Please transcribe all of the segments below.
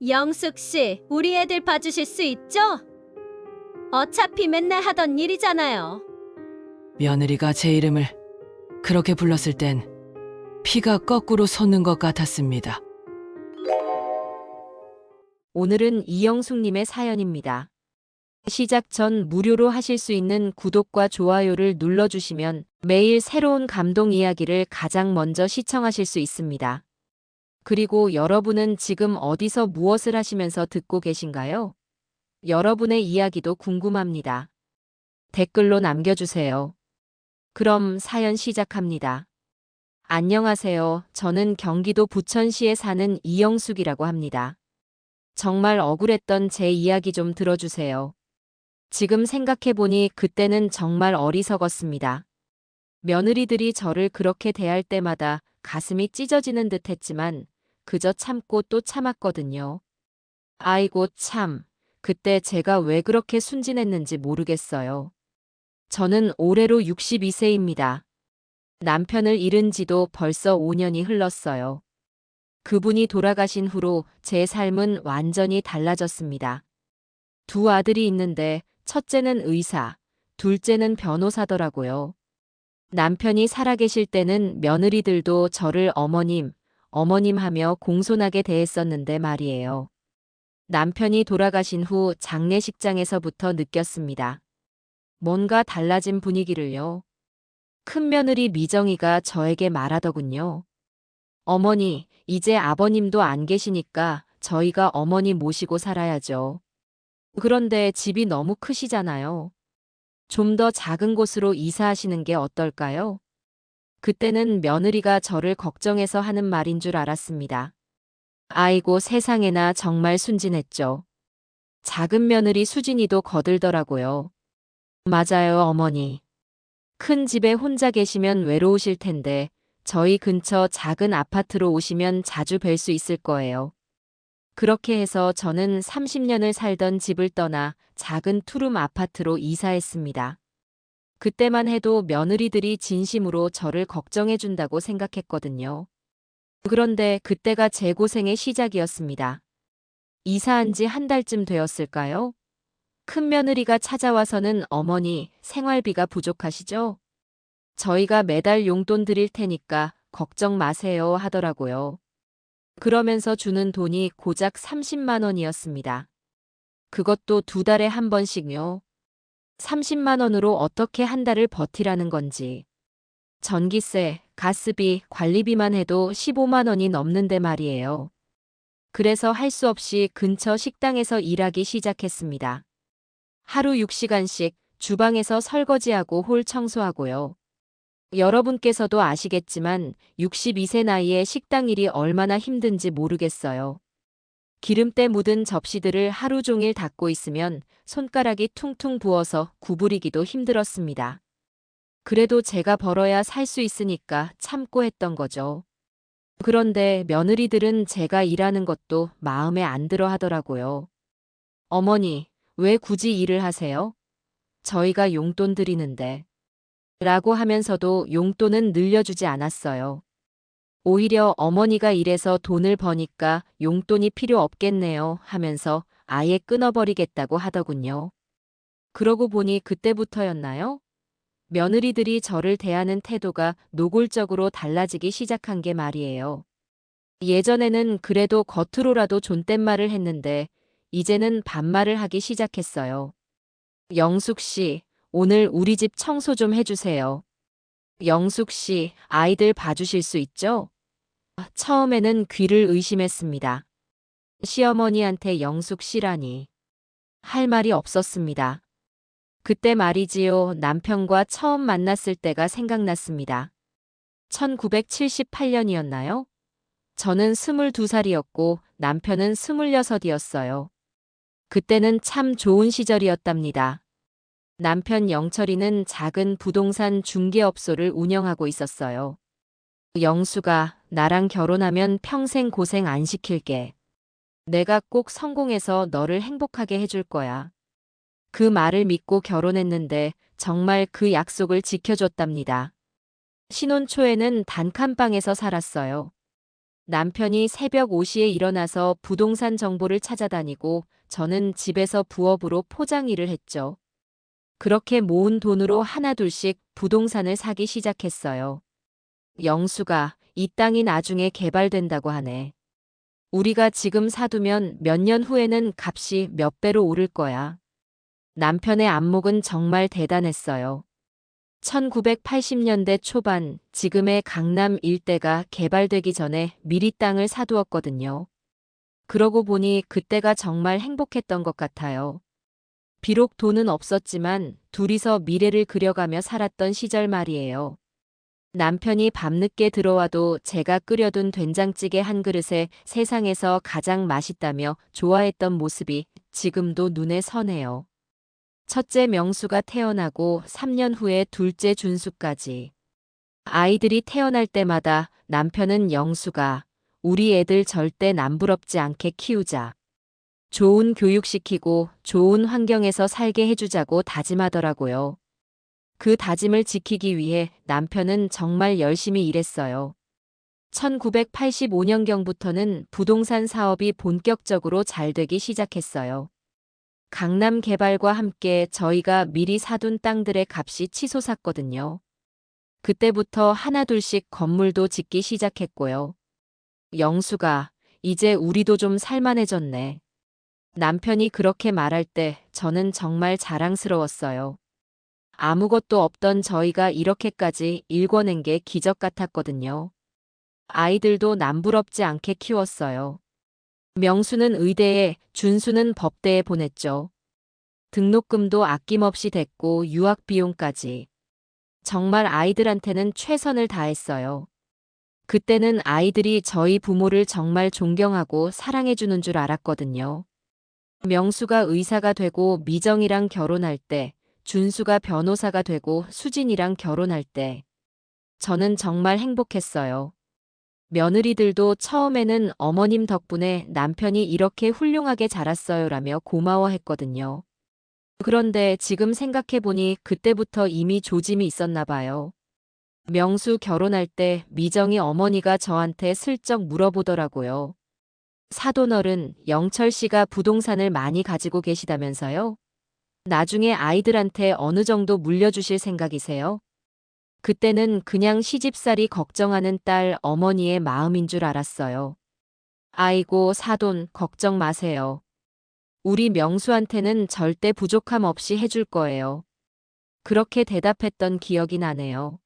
영숙 씨, 우리 애들 봐주실 수 있죠? 어차피 맨날 하던 일이잖아요. 며느리가 제 이름을 그렇게 불렀을 땐 피가 거꾸로 솟는 것 같았습니다. 오늘은 이영숙님의 사연입니다. 시작 전 무료로 하실 수 있는 구독과 좋아요를 눌러주시면 매일 새로운 감동 이야기를 가장 먼저 시청하실 수 있습니다. 그리고 여러분은 지금 어디서 무엇을 하시면서 듣고 계신가요? 여러분의 이야기도 궁금합니다. 댓글로 남겨주세요. 그럼 사연 시작합니다. 안녕하세요. 저는 경기도 부천시에 사는 이영숙이라고 합니다. 정말 억울했던 제 이야기 좀 들어주세요. 지금 생각해보니 그때는 정말 어리석었습니다. 며느리들이 저를 그렇게 대할 때마다 가슴이 찢어지는 듯 했지만 그저 참고 또 참았거든요. 아이고 참, 그때 제가 왜 그렇게 순진했는지 모르겠어요. 저는 올해로 62세입니다. 남편을 잃은 지도 벌써 5년이 흘렀어요. 그분이 돌아가신 후로 제 삶은 완전히 달라졌습니다. 두 아들이 있는데 첫째는 의사, 둘째는 변호사더라고요. 남편이 살아계실 때는 며느리들도 저를 어머님, 어머님 하며 공손하게 대했었는데 말이에요. 남편이 돌아가신 후 장례식장에서부터 느꼈습니다. 뭔가 달라진 분위기를요. 큰며느리 미정이가 저에게 말하더군요. 어머니, 이제 아버님도 안 계시니까 저희가 어머니 모시고 살아야죠. 그런데 집이 너무 크시잖아요. 좀 더 작은 곳으로 이사하시는 게 어떨까요? 그때는 며느리가 저를 걱정해서 하는 말인 줄 알았습니다. 아이고 세상에나 정말 순진했죠. 작은 며느리 수진이도 거들더라고요. 맞아요, 어머니. 큰 집에 혼자 계시면 외로우실 텐데 저희 근처 작은 아파트로 오시면 자주 뵐 수 있을 거예요. 그렇게 해서 저는 30년을 살던 집을 떠나 작은 투룸 아파트로 이사했습니다. 그때만 해도 며느리들이 진심으로 저를 걱정해 준다고 생각했거든요. 그런데 그때가 제 고생의 시작이었습니다. 이사한 지 한 달쯤 되었을까요? 큰며느리가 찾아와서는 어머니, 생활비가 부족하시죠? 저희가 매달 용돈 드릴 테니까 걱정 마세요 하더라고요. 그러면서 주는 돈이 고작 30만 원이었습니다. 그것도 두 달에 한 번씩요. 30만 원으로 어떻게 한 달을 버티라는 건지. 전기세, 가스비, 관리비만 해도 15만 원이 넘는데 말이에요. 그래서 할 수 없이 근처 식당에서 일하기 시작했습니다. 하루 6시간씩 주방에서 설거지하고 홀 청소하고요. 여러분께서도 아시겠지만 62세 나이에 식당 일이 얼마나 힘든지 모르겠어요. 기름때 묻은 접시들을 하루 종일 닦고 있으면 손가락이 퉁퉁 부어서 구부리기도 힘들었습니다. 그래도 제가 벌어야 살 수 있으니까 참고 했던 거죠. 그런데 며느리들은 제가 일하는 것도 마음에 안 들어 하더라고요. 어머니, 왜 굳이 일을 하세요? 저희가 용돈 드리는데. 라고 하면서도 용돈은 늘려주지 않았어요. 오히려 어머니가 일해서 돈을 버니까 용돈이 필요 없겠네요 하면서 아예 끊어버리겠다고 하더군요. 그러고 보니 그때부터였나요? 며느리들이 저를 대하는 태도가 노골적으로 달라지기 시작한 게 말이에요. 예전에는 그래도 겉으로라도 존댓말을 했는데 이제는 반말을 하기 시작했어요. 영숙 씨, 오늘 우리 집 청소 좀 해주세요. 영숙 씨, 아이들 봐주실 수 있죠? 처음에는 귀를 의심했습니다. 시어머니한테 영숙 씨라니. 할 말이 없었습니다. 그때 말이지요, 남편과 처음 만났을 때가 생각났습니다. 1978년이었나요? 저는 22살이었고 남편은 26이었어요. 그때는 참 좋은 시절이었답니다. 남편 영철이는 작은 부동산 중개업소를 운영하고 있었어요. 영수가 나랑 결혼하면 평생 고생 안 시킬게. 내가 꼭 성공해서 너를 행복하게 해줄 거야. 그 말을 믿고 결혼했는데 정말 그 약속을 지켜줬답니다. 신혼 초에는 단칸방에서 살았어요. 남편이 새벽 5시에 일어나서 부동산 정보를 찾아다니고 저는 집에서 부업으로 포장 일을 했죠. 그렇게 모은 돈으로 하나둘씩 부동산을 사기 시작했어요. 영수가 이 땅이 나중에 개발된다고 하네. 우리가 지금 사두면 몇 년 후에는 값이 몇 배로 오를 거야. 남편의 안목은 정말 대단했어요. 1980년대 초반 지금의 강남 일대가 개발되기 전에 미리 땅을 사두었거든요. 그러고 보니 그때가 정말 행복했던 것 같아요. 비록 돈은 없었지만 둘이서 미래를 그려가며 살았던 시절 말이에요. 남편이 밤늦게 들어와도 제가 끓여둔 된장찌개 한 그릇에 세상에서 가장 맛있다며 좋아했던 모습이 지금도 눈에 선해요. 첫째 명수가 태어나고 3년 후에 둘째 준수까지. 아이들이 태어날 때마다 남편은 영수가 우리 애들 절대 남부럽지 않게 키우자. 좋은 교육시키고 좋은 환경에서 살게 해주자고 다짐하더라고요. 그 다짐을 지키기 위해 남편은 정말 열심히 일했어요. 1985년경부터는 부동산 사업이 본격적으로 잘 되기 시작했어요. 강남 개발과 함께 저희가 미리 사둔 땅들의 값이 치솟았거든요. 그때부터 하나둘씩 건물도 짓기 시작했고요. 영수가 이제 우리도 좀 살만해졌네. 남편이 그렇게 말할 때 저는 정말 자랑스러웠어요. 아무것도 없던 저희가 이렇게까지 일궈낸 게 기적 같았거든요. 아이들도 남부럽지 않게 키웠어요. 명수는 의대에, 준수는 법대에 보냈죠. 등록금도 아낌없이 댔고 유학 비용까지. 정말 아이들한테는 최선을 다했어요. 그때는 아이들이 저희 부모를 정말 존경하고 사랑해주는 줄 알았거든요. 명수가 의사가 되고 미정이랑 결혼할 때, 준수가 변호사가 되고 수진이랑 결혼할 때, 저는 정말 행복했어요. 며느리들도 처음에는 어머님 덕분에 남편이 이렇게 훌륭하게 자랐어요라며 고마워했거든요. 그런데 지금 생각해보니 그때부터 이미 조짐이 있었나 봐요. 명수 결혼할 때 미정이 어머니가 저한테 슬쩍 물어보더라고요. 사돈어른 영철 씨가 부동산을 많이 가지고 계시다면서요? 나중에 아이들한테 어느 정도 물려주실 생각이세요? 그때는 그냥 시집살이 걱정하는 딸 어머니의 마음인 줄 알았어요. 아이고 사돈 걱정 마세요. 우리 명수한테는 절대 부족함 없이 해줄 거예요. 그렇게 대답했던 기억이 나네요.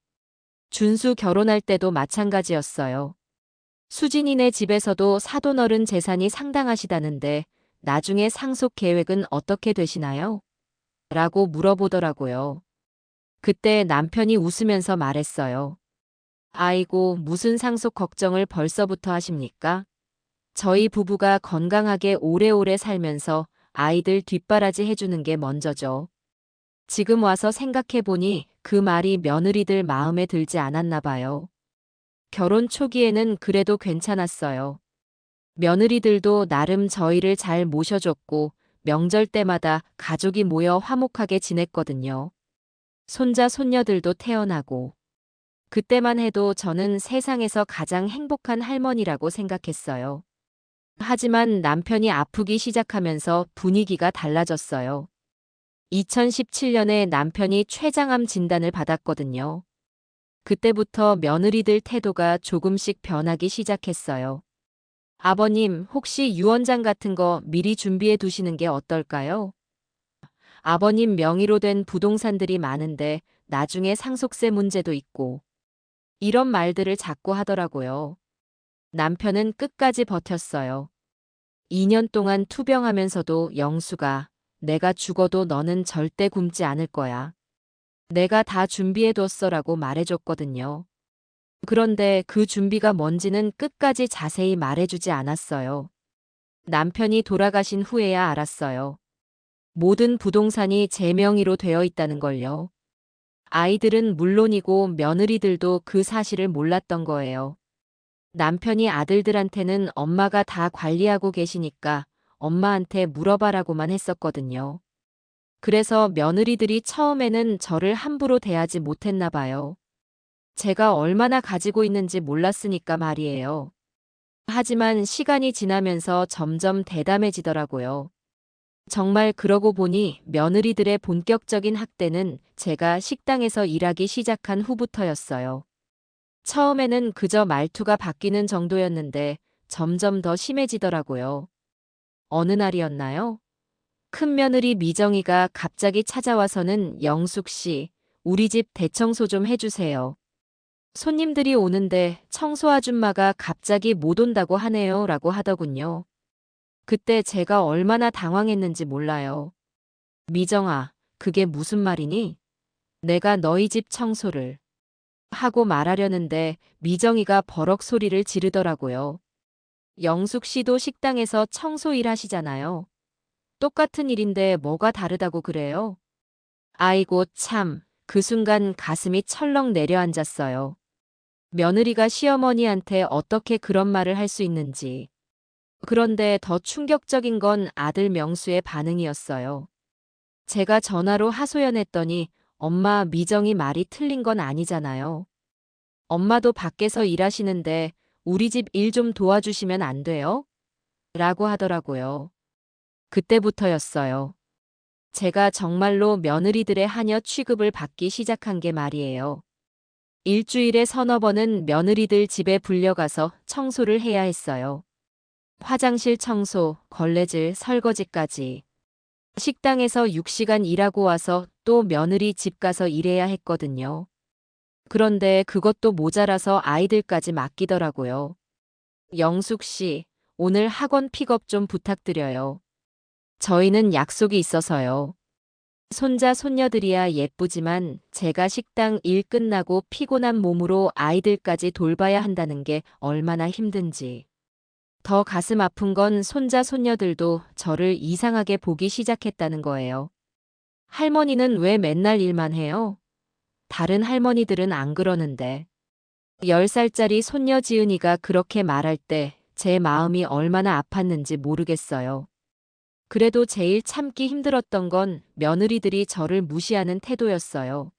준수 결혼할 때도 마찬가지였어요. 수진이네 집에서도 사돈어른 재산이 상당하시다는데 나중에 상속 계획은 어떻게 되시나요? 라고 물어보더라고요. 그때 남편이 웃으면서 말했어요. 아이고, 무슨 상속 걱정을 벌써부터 하십니까? 저희 부부가 건강하게 오래오래 살면서 아이들 뒷바라지 해주는 게 먼저죠. 지금 와서 생각해보니 그 말이 며느리들 마음에 들지 않았나 봐요. 결혼 초기에는 그래도 괜찮았어요. 며느리들도 나름 저희를 잘 모셔줬고 명절 때마다 가족이 모여 화목하게 지냈거든요. 손자, 손녀들도 태어나고. 그때만 해도 저는 세상에서 가장 행복한 할머니라고 생각했어요. 하지만 남편이 아프기 시작하면서 분위기가 달라졌어요. 2017년에 남편이 췌장암 진단을 받았거든요. 그때부터 며느리들 태도가 조금씩 변하기 시작했어요. 아버님, 혹시 유언장 같은 거 미리 준비해 두시는 게 어떨까요? 아버님 명의로 된 부동산들이 많은데 나중에 상속세 문제도 있고. 이런 말들을 자꾸 하더라고요. 남편은 끝까지 버텼어요. 2년 동안 투병하면서도 영수가 내가 죽어도 너는 절대 굶지 않을 거야. 내가 다 준비해뒀어라고 말해줬거든요. 그런데 그 준비가 뭔지는 끝까지 자세히 말해주지 않았어요. 남편이 돌아가신 후에야 알았어요. 모든 부동산이 제 명의로 되어 있다는 걸요. 아이들은 물론이고 며느리들도 그 사실을 몰랐던 거예요. 남편이 아들들한테는 엄마가 다 관리하고 계시니까 엄마한테 물어봐라고만 했었거든요. 그래서 며느리들이 처음에는 저를 함부로 대하지 못했나 봐요. 제가 얼마나 가지고 있는지 몰랐으니까 말이에요. 하지만 시간이 지나면서 점점 대담해지더라고요. 정말 그러고 보니 며느리들의 본격적인 학대는 제가 식당에서 일하기 시작한 후부터였어요. 처음에는 그저 말투가 바뀌는 정도였는데 점점 더 심해지더라고요. 어느 날이었나요? 큰며느리 미정이가 갑자기 찾아와서는 영숙 씨, 우리 집 대청소 좀 해주세요. 손님들이 오는데 청소 아줌마가 갑자기 못 온다고 하네요 라고 하더군요. 그때 제가 얼마나 당황했는지 몰라요. 미정아, 그게 무슨 말이니? 내가 너희 집 청소를 하고 말하려는데 미정이가 버럭 소리를 지르더라고요. 영숙 씨도 식당에서 청소 일 하시잖아요. 똑같은 일인데 뭐가 다르다고 그래요? 아이고 참, 그 순간 가슴이 철렁 내려앉았어요. 며느리가 시어머니한테 어떻게 그런 말을 할 수 있는지. 그런데 더 충격적인 건 아들 명수의 반응이었어요. 제가 전화로 하소연했더니 엄마 미정이 말이 틀린 건 아니잖아요. 엄마도 밖에서 일하시는데 우리 집 일 좀 도와주시면 안 돼요? 라고 하더라고요. 그때부터였어요. 제가 정말로 며느리들의 하녀 취급을 받기 시작한 게 말이에요. 일주일에 서너 번은 며느리들 집에 불려가서 청소를 해야 했어요. 화장실 청소, 걸레질, 설거지까지. 식당에서 6시간 일하고 와서 또 며느리 집 가서 일해야 했거든요. 그런데 그것도 모자라서 아이들까지 맡기더라고요. 영숙 씨, 오늘 학원 픽업 좀 부탁드려요. 저희는 약속이 있어서요. 손자 손녀들이야 예쁘지만 제가 식당 일 끝나고 피곤한 몸으로 아이들까지 돌봐야 한다는 게 얼마나 힘든지. 더 가슴 아픈 건 손자 손녀들도 저를 이상하게 보기 시작했다는 거예요. 할머니는 왜 맨날 일만 해요? 다른 할머니들은 안 그러는데. 10살짜리 손녀 지은이가 그렇게 말할 때 제 마음이 얼마나 아팠는지 모르겠어요. 그래도 제일 참기 힘들었던 건 며느리들이 저를 무시하는 태도였어요.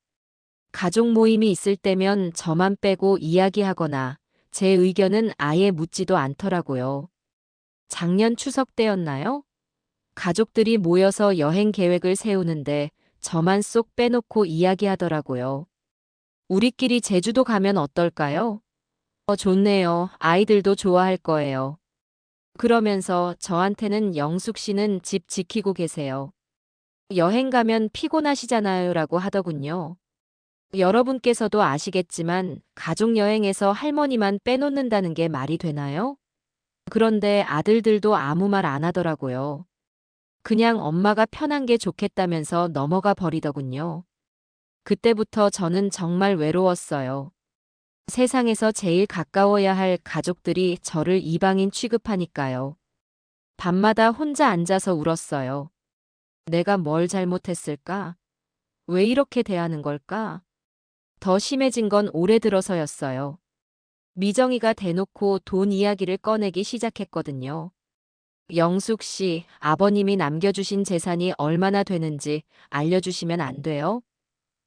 가족 모임이 있을 때면 저만 빼고 이야기하거나 제 의견은 아예 묻지도 않더라고요. 작년 추석 때였나요? 가족들이 모여서 여행 계획을 세우는데 저만 쏙 빼놓고 이야기하더라고요. 우리끼리 제주도 가면 어떨까요? 좋네요. 아이들도 좋아할 거예요. 그러면서 저한테는 영숙 씨는 집 지키고 계세요. 여행 가면 피곤하시잖아요 라고 하더군요. 여러분께서도 아시겠지만 가족 여행에서 할머니만 빼놓는다는 게 말이 되나요? 그런데 아들들도 아무 말 안 하더라고요. 그냥 엄마가 편한 게 좋겠다면서 넘어가 버리더군요. 그때부터 저는 정말 외로웠어요. 세상에서 제일 가까워야 할 가족들이 저를 이방인 취급하니까요. 밤마다 혼자 앉아서 울었어요. 내가 뭘 잘못했을까? 왜 이렇게 대하는 걸까? 더 심해진 건 올해 들어서였어요. 미정이가 대놓고 돈 이야기를 꺼내기 시작했거든요. 영숙 씨, 아버님이 남겨주신 재산이 얼마나 되는지 알려주시면 안 돼요?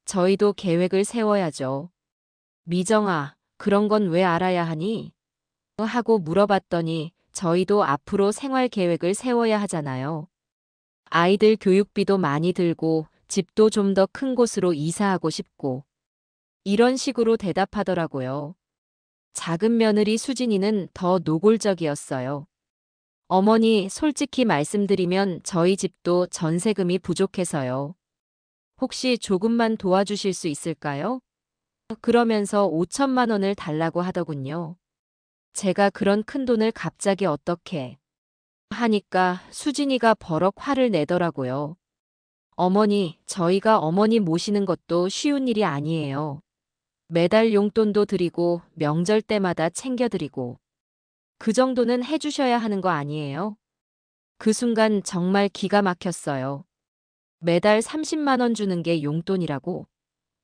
저희도 계획을 세워야죠. 미정아, 그런 건 왜 알아야 하니? 하고 물어봤더니 저희도 앞으로 생활 계획을 세워야 하잖아요. 아이들 교육비도 많이 들고 집도 좀 더 큰 곳으로 이사하고 싶고. 이런 식으로 대답하더라고요. 작은 며느리 수진이는 더 노골적이었어요. 어머니, 솔직히 말씀드리면 저희 집도 전세금이 부족해서요. 혹시 조금만 도와주실 수 있을까요? 그러면서 5천만 원을 달라고 하더군요. 제가 그런 큰 돈을 갑자기 어떻게 하니까 수진이가 버럭 화를 내더라고요. 어머니, 저희가 어머니 모시는 것도 쉬운 일이 아니에요. 매달 용돈도 드리고 명절 때마다 챙겨드리고 그 정도는 해주셔야 하는 거 아니에요? 그 순간 정말 기가 막혔어요. 매달 30만 원 주는 게 용돈이라고?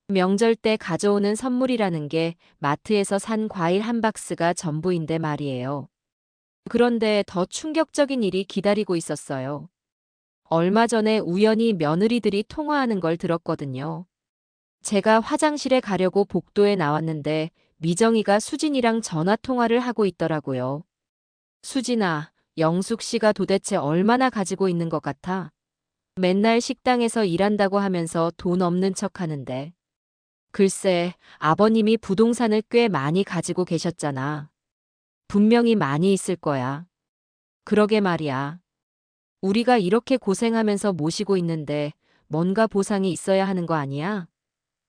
명절 때 가져오는 선물이라는 게 마트에서 산 과일 한 박스가 전부인데 말이에요. 그런데 더 충격적인 일이 기다리고 있었어요. 얼마 전에 우연히 며느리들이 통화하는 걸 들었거든요. 제가 화장실에 가려고 복도에 나왔는데 미정이가 수진이랑 전화 통화를 하고 있더라고요. 수진아, 영숙 씨가 도대체 얼마나 가지고 있는 것 같아? 맨날 식당에서 일한다고 하면서 돈 없는 척 하는데. 글쎄, 아버님이 부동산을 꽤 많이 가지고 계셨잖아. 분명히 많이 있을 거야. 그러게 말이야. 우리가 이렇게 고생하면서 모시고 있는데 뭔가 보상이 있어야 하는 거 아니야?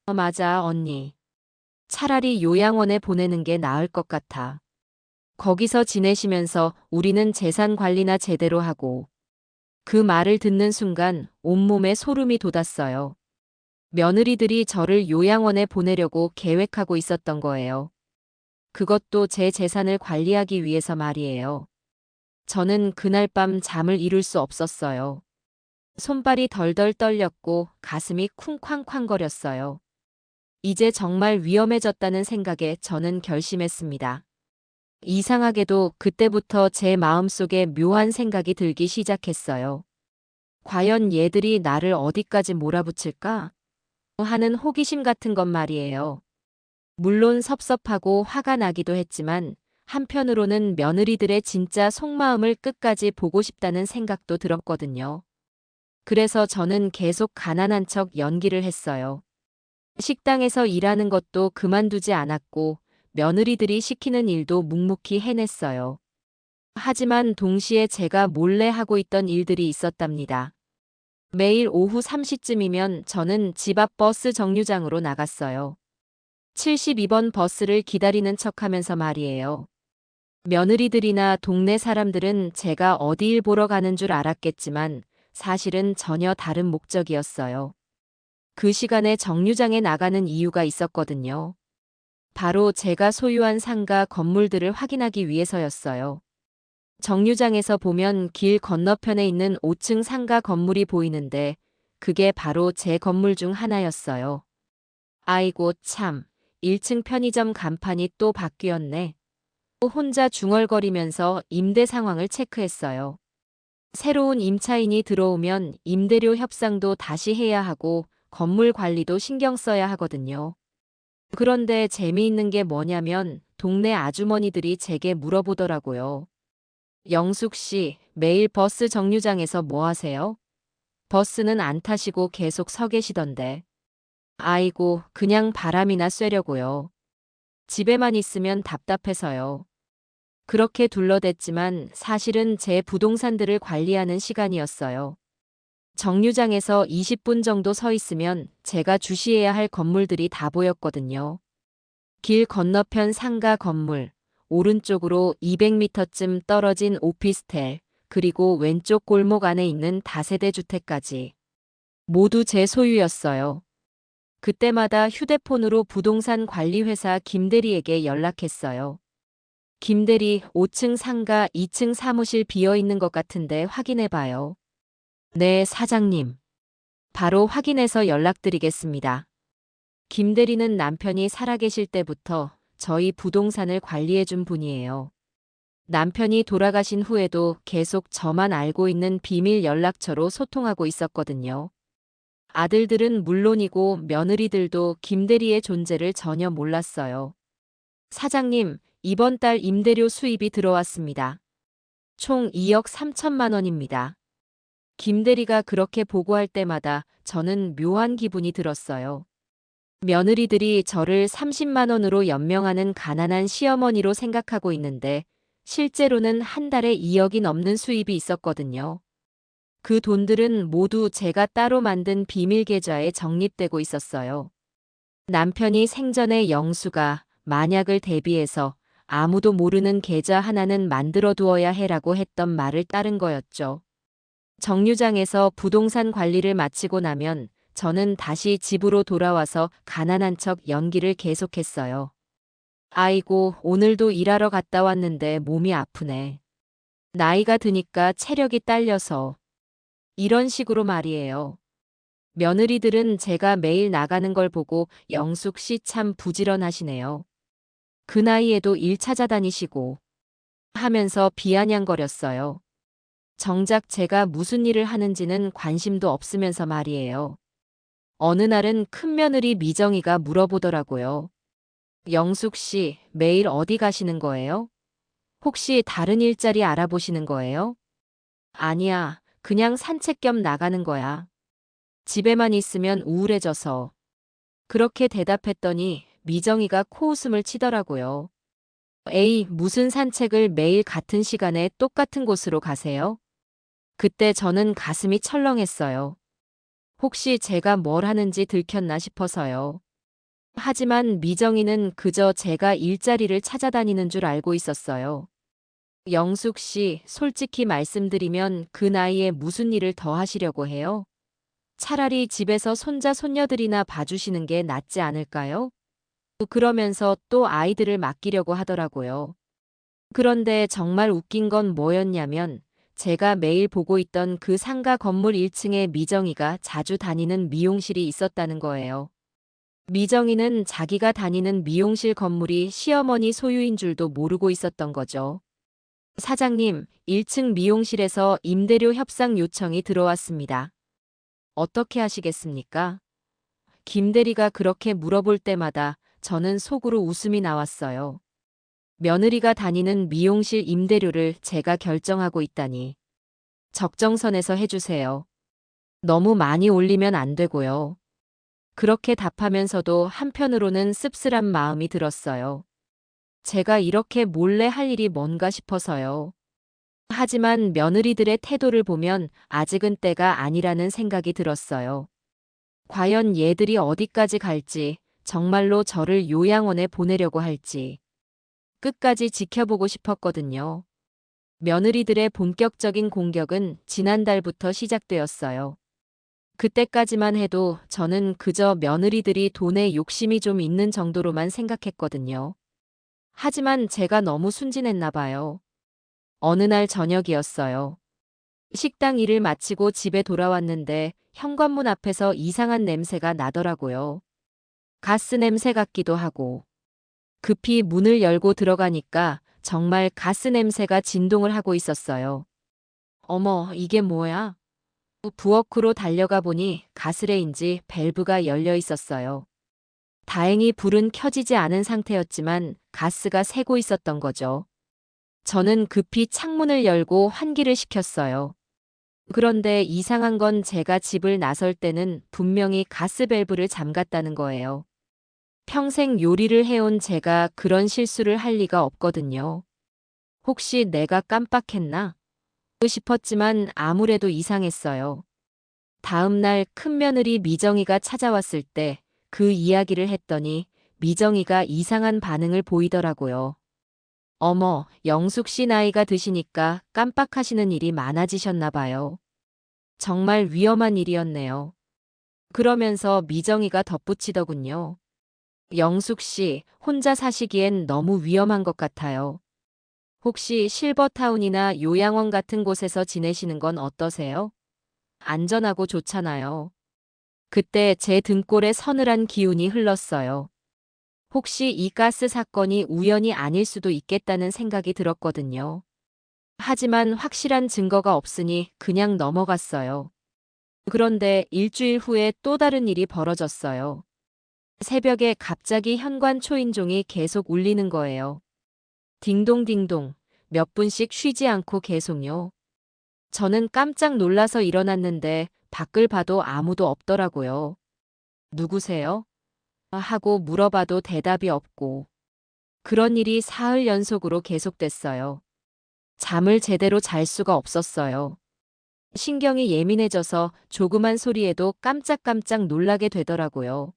맞아, 언니. 차라리 요양원에 보내는 게 나을 것 같아. 거기서 지내시면서 우리는 재산 관리나 제대로 하고. 그 말을 듣는 순간 온몸에 소름이 돋았어요. 며느리들이 저를 요양원에 보내려고 계획하고 있었던 거예요. 그것도 제 재산을 관리하기 위해서 말이에요. 저는 그날 밤 잠을 이룰 수 없었어요. 손발이 덜덜 떨렸고 가슴이 쿵쾅쾅거렸어요. 이제 정말 위험해졌다는 생각에 저는 결심했습니다. 이상하게도 그때부터 제 마음속에 묘한 생각이 들기 시작했어요. 과연 얘들이 나를 어디까지 몰아붙일까? 하는 호기심 같은 것 말이에요. 물론 섭섭하고 화가 나기도 했지만 한편으로는 며느리들의 진짜 속마음을 끝까지 보고 싶다는 생각도 들었거든요. 그래서 저는 계속 가난한 척 연기를 했어요. 식당에서 일하는 것도 그만두지 않았고 며느리들이 시키는 일도 묵묵히 해냈어요. 하지만 동시에 제가 몰래 하고 있던 일들이 있었답니다. 매일 오후 3시쯤이면 저는 집 앞 버스 정류장으로 나갔어요. 72번 버스를 기다리는 척하면서 말이에요. 며느리들이나 동네 사람들은 제가 어디 일 보러 가는 줄 알았겠지만 사실은 전혀 다른 목적이었어요. 그 시간에 정류장에 나가는 이유가 있었거든요. 바로 제가 소유한 상가 건물들을 확인하기 위해서였어요. 정류장에서 보면 길 건너편에 있는 5층 상가 건물이 보이는데 그게 바로 제 건물 중 하나였어요. 아이고 참, 1층 편의점 간판이 또 바뀌었네. 혼자 중얼거리면서 임대 상황을 체크했어요. 새로운 임차인이 들어오면 임대료 협상도 다시 해야 하고 건물 관리도 신경 써야 하거든요. 그런데 재미있는 게 뭐냐면 동네 아주머니들이 제게 물어보더라고요. 영숙 씨, 매일 버스 정류장에서 뭐 하세요? 버스는 안 타시고 계속 서 계시던데. 아이고, 그냥 바람이나 쐬려고요. 집에만 있으면 답답해서요. 그렇게 둘러댔지만 사실은 제 부동산들을 관리하는 시간이었어요. 정류장에서 20분 정도 서 있으면 제가 주시해야 할 건물들이 다 보였거든요. 길 건너편 상가 건물, 오른쪽으로 200m쯤 떨어진 오피스텔, 그리고 왼쪽 골목 안에 있는 다세대 주택까지. 모두 제 소유였어요. 그때마다 휴대폰으로 부동산 관리회사 김대리에게 연락했어요. 김대리, 5층 상가 2층 사무실 비어 있는 것 같은데 확인해봐요. 네, 사장님. 바로 확인해서 연락드리겠습니다. 김대리는 남편이 살아계실 때부터 저희 부동산을 관리해준 분이에요. 남편이 돌아가신 후에도 계속 저만 알고 있는 비밀 연락처로 소통하고 있었거든요. 아들들은 물론이고 며느리들도 김대리의 존재를 전혀 몰랐어요. 사장님, 이번 달 임대료 수입이 들어왔습니다. 총 2억 3천만 원입니다. 김대리가 그렇게 보고할 때마다 저는 묘한 기분이 들었어요. 며느리들이 저를 30만 원으로 연명하는 가난한 시어머니로 생각하고 있는데 실제로는 한 달에 2억이 넘는 수입이 있었거든요. 그 돈들은 모두 제가 따로 만든 비밀 계좌에 적립되고 있었어요. 남편이 생전에 영수가 만약을 대비해서 아무도 모르는 계좌 하나는 만들어 두어야 해라고 했던 말을 따른 거였죠. 정류장에서 부동산 관리를 마치고 나면 저는 다시 집으로 돌아와서 가난한 척 연기를 계속했어요. 아이고, 오늘도 일하러 갔다 왔는데 몸이 아프네. 나이가 드니까 체력이 딸려서. 이런 식으로 말이에요. 며느리들은 제가 매일 나가는 걸 보고 영숙 씨 참 부지런하시네요. 그 나이에도 일 찾아다니시고 하면서 비아냥거렸어요. 정작 제가 무슨 일을 하는지는 관심도 없으면서 말이에요. 어느 날은 큰며느리 미정이가 물어보더라고요. 영숙 씨, 매일 어디 가시는 거예요? 혹시 다른 일자리 알아보시는 거예요? 아니야, 그냥 산책 겸 나가는 거야. 집에만 있으면 우울해져서. 그렇게 대답했더니 미정이가 코웃음을 치더라고요. 에이, 무슨 산책을 매일 같은 시간에 똑같은 곳으로 가세요? 그때 저는 가슴이 철렁했어요. 혹시 제가 뭘 하는지 들켰나 싶어서요. 하지만 미정이는 그저 제가 일자리를 찾아다니는 줄 알고 있었어요. 영숙 씨, 솔직히 말씀드리면 그 나이에 무슨 일을 더 하시려고 해요? 차라리 집에서 손자 손녀들이나 봐주시는 게 낫지 않을까요? 그러면서 또 아이들을 맡기려고 하더라고요. 그런데 정말 웃긴 건 뭐였냐면 제가 매일 보고 있던 그 상가 건물 1층에 미정이가 자주 다니는 미용실이 있었다는 거예요. 미정이는 자기가 다니는 미용실 건물이 시어머니 소유인 줄도 모르고 있었던 거죠. 사장님, 1층 미용실에서 임대료 협상 요청이 들어왔습니다. 어떻게 하시겠습니까? 김 대리가 그렇게 물어볼 때마다 저는 속으로 웃음이 나왔어요. 며느리가 다니는 미용실 임대료를 제가 결정하고 있다니. 적정선에서 해주세요. 너무 많이 올리면 안 되고요. 그렇게 답하면서도 한편으로는 씁쓸한 마음이 들었어요. 제가 이렇게 몰래 할 일이 뭔가 싶어서요. 하지만 며느리들의 태도를 보면 아직은 때가 아니라는 생각이 들었어요. 과연 얘들이 어디까지 갈지, 정말로 저를 요양원에 보내려고 할지. 끝까지 지켜보고 싶었거든요. 며느리들의 본격적인 공격은 지난달부터 시작되었어요. 그때까지만 해도 저는 그저 며느리들이 돈에 욕심이 좀 있는 정도로만 생각했거든요. 하지만 제가 너무 순진했나 봐요. 어느 날 저녁이었어요. 식당 일을 마치고 집에 돌아왔는데 현관문 앞에서 이상한 냄새가 나더라고요. 가스 냄새 같기도 하고. 급히 문을 열고 들어가니까 정말 가스 냄새가 진동을 하고 있었어요. 어머, 이게 뭐야? 부엌으로 달려가 보니 가스레인지 밸브가 열려 있었어요. 다행히 불은 켜지지 않은 상태였지만 가스가 새고 있었던 거죠. 저는 급히 창문을 열고 환기를 시켰어요. 그런데 이상한 건 제가 집을 나설 때는 분명히 가스 밸브를 잠갔다는 거예요. 평생 요리를 해온 제가 그런 실수를 할 리가 없거든요. 혹시 내가 깜빡했나? 싶었지만 아무래도 이상했어요. 다음 날 큰며느리 미정이가 찾아왔을 때 그 이야기를 했더니 미정이가 이상한 반응을 보이더라고요. 어머, 영숙 씨 나이가 드시니까 깜빡하시는 일이 많아지셨나 봐요. 정말 위험한 일이었네요. 그러면서 미정이가 덧붙이더군요. 영숙 씨, 혼자 사시기엔 너무 위험한 것 같아요. 혹시 실버타운이나 요양원 같은 곳에서 지내시는 건 어떠세요? 안전하고 좋잖아요. 그때 제 등골에 서늘한 기운이 흘렀어요. 혹시 이 가스 사건이 우연이 아닐 수도 있겠다는 생각이 들었거든요. 하지만 확실한 증거가 없으니 그냥 넘어갔어요. 그런데 일주일 후에 또 다른 일이 벌어졌어요. 새벽에 갑자기 현관 초인종이 계속 울리는 거예요. 딩동딩동, 몇 분씩 쉬지 않고 계속요. 저는 깜짝 놀라서 일어났는데 밖을 봐도 아무도 없더라고요. 누구세요? 하고 물어봐도 대답이 없고. 그런 일이 사흘 연속으로 계속됐어요. 잠을 제대로 잘 수가 없었어요. 신경이 예민해져서 조그만 소리에도 깜짝깜짝 놀라게 되더라고요.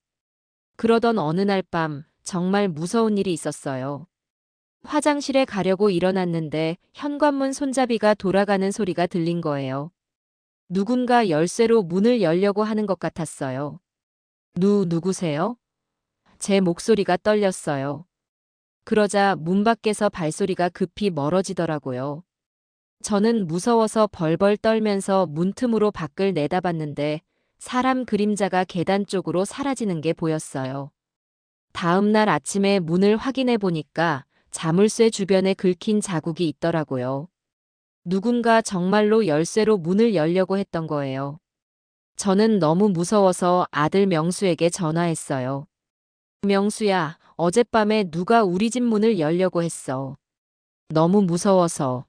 그러던 어느 날 밤 정말 무서운 일이 있었어요. 화장실에 가려고 일어났는데 현관문 손잡이가 돌아가는 소리가 들린 거예요. 누군가 열쇠로 문을 열려고 하는 것 같았어요. 누구세요? 제 목소리가 떨렸어요. 그러자 문 밖에서 발소리가 급히 멀어지더라고요. 저는 무서워서 벌벌 떨면서 문틈으로 밖을 내다봤는데 사람 그림자가 계단 쪽으로 사라지는 게 보였어요. 다음 날 아침에 문을 확인해 보니까 자물쇠 주변에 긁힌 자국이 있더라고요. 누군가 정말로 열쇠로 문을 열려고 했던 거예요. 저는 너무 무서워서 아들 명수에게 전화했어요. 명수야, 어젯밤에 누가 우리 집 문을 열려고 했어. 너무 무서워서.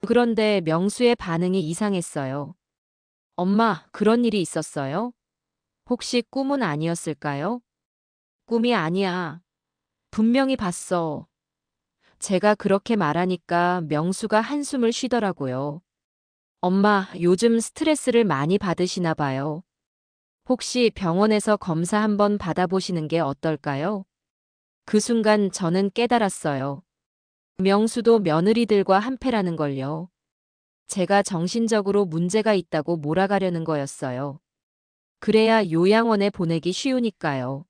그런데 명수의 반응이 이상했어요. 엄마, 그런 일이 있었어요? 혹시 꿈은 아니었을까요? 꿈이 아니야. 분명히 봤어. 제가 그렇게 말하니까 명수가 한숨을 쉬더라고요. 엄마, 요즘 스트레스를 많이 받으시나 봐요. 혹시 병원에서 검사 한번 받아보시는 게 어떨까요? 그 순간 저는 깨달았어요. 명수도 며느리들과 한패라는 걸요. 제가 정신적으로 문제가 있다고 몰아가려는 거였어요. 그래야 요양원에 보내기 쉬우니까요.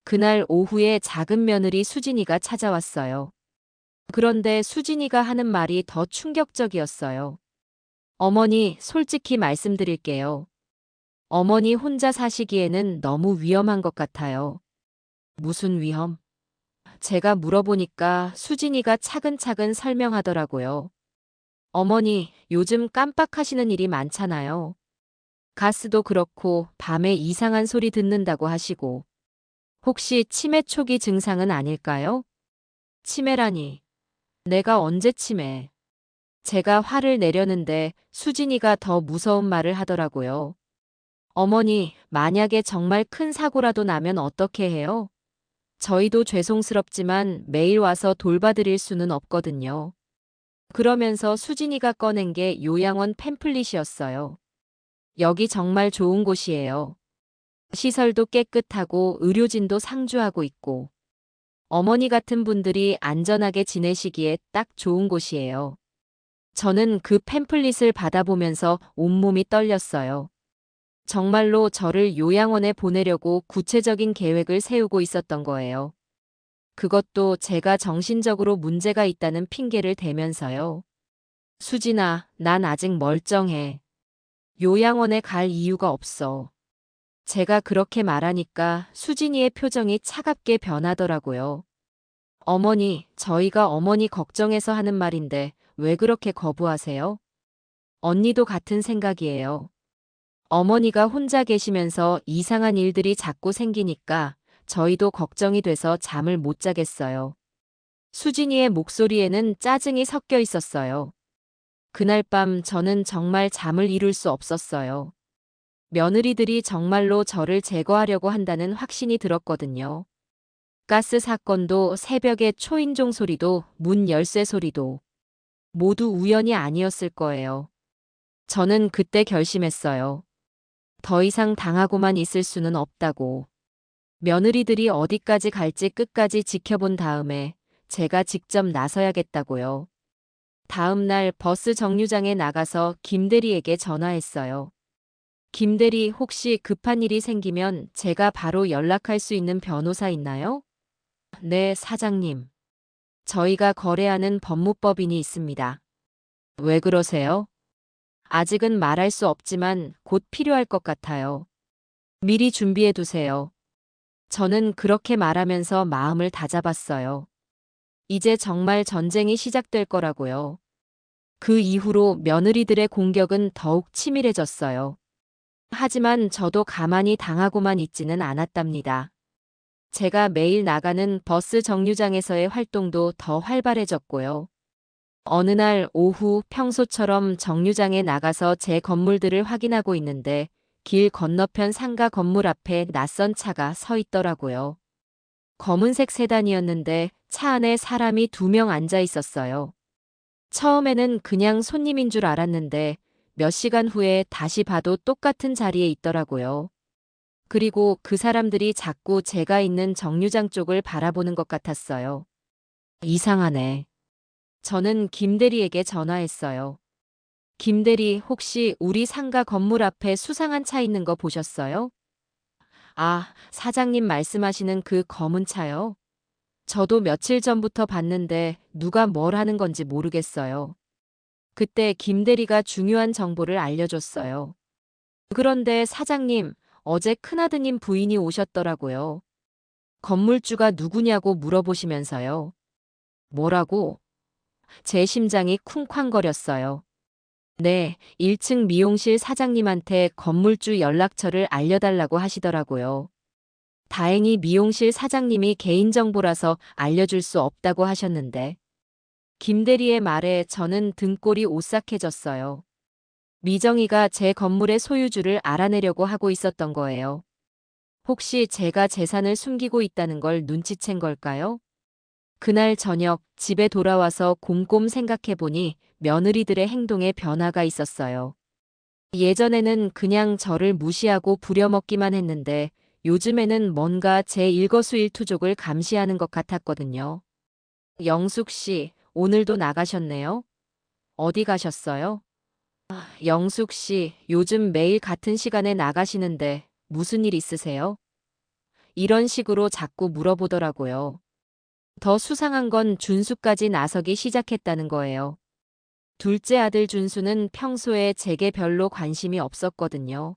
그날 오후에 작은 며느리 수진이가 찾아왔어요. 그런데 수진이가 하는 말이 더 충격적이었어요. 어머니, 솔직히 말씀드릴게요. 어머니 혼자 사시기에는 너무 위험한 것 같아요. 무슨 위험? 제가 물어보니까 수진이가 차근차근 설명하더라고요. 어머니, 요즘 깜빡하시는 일이 많잖아요. 가스도 그렇고 밤에 이상한 소리 듣는다고 하시고. 혹시 치매 초기 증상은 아닐까요? 치매라니. 내가 언제 치매? 제가 화를 내려는데 수진이가 더 무서운 말을 하더라고요. 어머니, 만약에 정말 큰 사고라도 나면 어떻게 해요? 저희도 죄송스럽지만 매일 와서 돌봐드릴 수는 없거든요. 그러면서 수진이가 꺼낸 게 요양원 팸플릿이었어요. 여기 정말 좋은 곳이에요. 시설도 깨끗하고 의료진도 상주하고 있고 어머니 같은 분들이 안전하게 지내시기에 딱 좋은 곳이에요. 저는 그 팸플릿을 받아보면서 온몸이 떨렸어요. 정말로 저를 요양원에 보내려고 구체적인 계획을 세우고 있었던 거예요. 그것도 제가 정신적으로 문제가 있다는 핑계를 대면서요. 수진아, 난 아직 멀쩡해. 요양원에 갈 이유가 없어. 제가 그렇게 말하니까 수진이의 표정이 차갑게 변하더라고요. 어머니, 저희가 어머니 걱정해서 하는 말인데 왜 그렇게 거부하세요? 언니도 같은 생각이에요. 어머니가 혼자 계시면서 이상한 일들이 자꾸 생기니까 저희도 걱정이 돼서 잠을 못 자겠어요. 수진이의 목소리에는 짜증이 섞여 있었어요. 그날 밤 저는 정말 잠을 이룰 수 없었어요. 며느리들이 정말로 저를 제거하려고 한다는 확신이 들었거든요. 가스 사건도 새벽의 초인종 소리도 문 열쇠 소리도 모두 우연이 아니었을 거예요. 저는 그때 결심했어요. 더 이상 당하고만 있을 수는 없다고. 며느리들이 어디까지 갈지 끝까지 지켜본 다음에 제가 직접 나서야겠다고요. 다음 날 버스 정류장에 나가서 김대리에게 전화했어요. 김대리, 혹시 급한 일이 생기면 제가 바로 연락할 수 있는 변호사 있나요? 네, 사장님. 저희가 거래하는 법무법인이 있습니다. 왜 그러세요? 아직은 말할 수 없지만 곧 필요할 것 같아요. 미리 준비해 두세요. 저는 그렇게 말하면서 마음을 다잡았어요. 이제 정말 전쟁이 시작될 거라고요. 그 이후로 며느리들의 공격은 더욱 치밀해졌어요. 하지만 저도 가만히 당하고만 있지는 않았답니다. 제가 매일 나가는 버스 정류장에서의 활동도 더 활발해졌고요. 어느 날 오후 평소처럼 정류장에 나가서 제 건물들을 확인하고 있는데 길 건너편 상가 건물 앞에 낯선 차가 서 있더라고요. 검은색 세단이었는데 차 안에 사람이 2명 앉아 있었어요. 처음에는 그냥 손님인 줄 알았는데 몇 시간 후에 다시 봐도 똑같은 자리에 있더라고요. 그리고 그 사람들이 자꾸 제가 있는 정류장 쪽을 바라보는 것 같았어요. 이상하네. 저는 김대리에게 전화했어요. 김대리, 혹시 우리 상가 건물 앞에 수상한 차 있는 거 보셨어요? 아, 사장님 말씀하시는 그 검은 차요? 저도 며칠 전부터 봤는데 누가 뭘 하는 건지 모르겠어요. 그때 김대리가 중요한 정보를 알려줬어요. 그런데 사장님, 어제 큰아드님 부인이 오셨더라고요. 건물주가 누구냐고 물어보시면서요. 뭐라고? 제 심장이 쿵쾅거렸어요. 네, 1층 미용실 사장님한테 건물주 연락처를 알려달라고 하시더라고요. 다행히 미용실 사장님이 개인정보라서 알려줄 수 없다고 하셨는데. 김대리의 말에 저는 등골이 오싹해졌어요. 미정이가 제 건물의 소유주를 알아내려고 하고 있었던 거예요. 혹시 제가 재산을 숨기고 있다는 걸 눈치챈 걸까요? 그날 저녁 집에 돌아와서 곰곰 생각해 보니 며느리들의 행동에 변화가 있었어요. 예전에는 그냥 저를 무시하고 부려먹기만 했는데 요즘에는 뭔가 제 일거수일투족을 감시하는 것 같았거든요. 영숙 씨, 오늘도 나가셨네요? 어디 가셨어요? 영숙 씨, 요즘 매일 같은 시간에 나가시는데 무슨 일 있으세요? 이런 식으로 자꾸 물어보더라고요. 더 수상한 건 준수까지 나서기 시작했다는 거예요. 둘째 아들 준수는 평소에 제게 별로 관심이 없었거든요.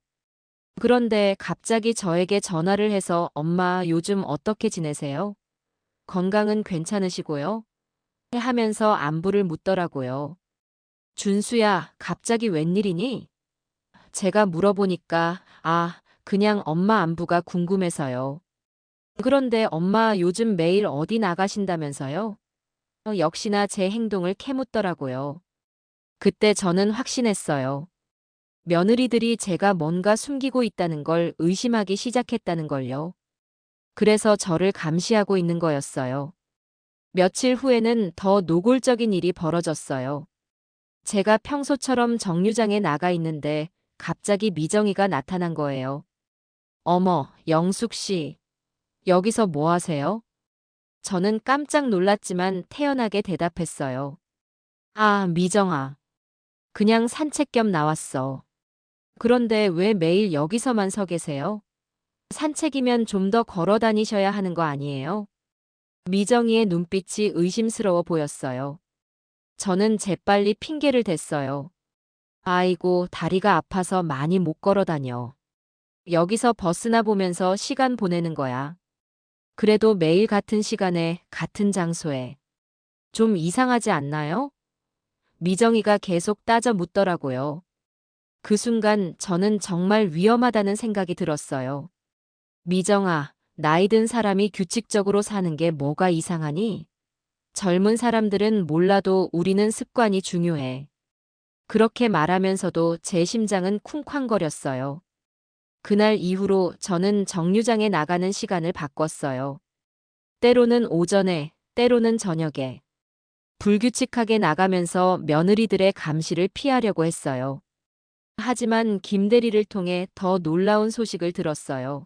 그런데 갑자기 저에게 전화를 해서 엄마 요즘 어떻게 지내세요? 건강은 괜찮으시고요? 하면서 안부를 묻더라고요. 준수야, 갑자기 웬일이니? 제가 물어보니까, 그냥 엄마 안부가 궁금해서요. 그런데 엄마 요즘 매일 어디 나가신다면서요? 역시나 제 행동을 캐묻더라고요. 그때 저는 확신했어요. 며느리들이 제가 뭔가 숨기고 있다는 걸 의심하기 시작했다는 걸요. 그래서 저를 감시하고 있는 거였어요. 며칠 후에는 더 노골적인 일이 벌어졌어요. 제가 평소처럼 정류장에 나가 있는데 갑자기 미정이가 나타난 거예요. 어머, 영숙 씨, 여기서 뭐 하세요? 저는 깜짝 놀랐지만 태연하게 대답했어요. 미정아. 그냥 산책 겸 나왔어. 그런데 왜 매일 여기서만 서 계세요? 산책이면 좀 더 걸어 다니셔야 하는 거 아니에요? 미정이의 눈빛이 의심스러워 보였어요. 저는 재빨리 핑계를 댔어요. 아이고, 다리가 아파서 많이 못 걸어 다녀. 여기서 버스나 보면서 시간 보내는 거야. 그래도 매일 같은 시간에, 같은 장소에. 좀 이상하지 않나요? 미정이가 계속 따져 묻더라고요. 그 순간 저는 정말 위험하다는 생각이 들었어요. 미정아, 나이 든 사람이 규칙적으로 사는 게 뭐가 이상하니? 젊은 사람들은 몰라도 우리는 습관이 중요해. 그렇게 말하면서도 제 심장은 쿵쾅거렸어요. 그날 이후로 저는 정류장에 나가는 시간을 바꿨어요. 때로는 오전에, 때로는 저녁에. 불규칙하게 나가면서 며느리들의 감시를 피하려고 했어요. 하지만 김대리를 통해 더 놀라운 소식을 들었어요.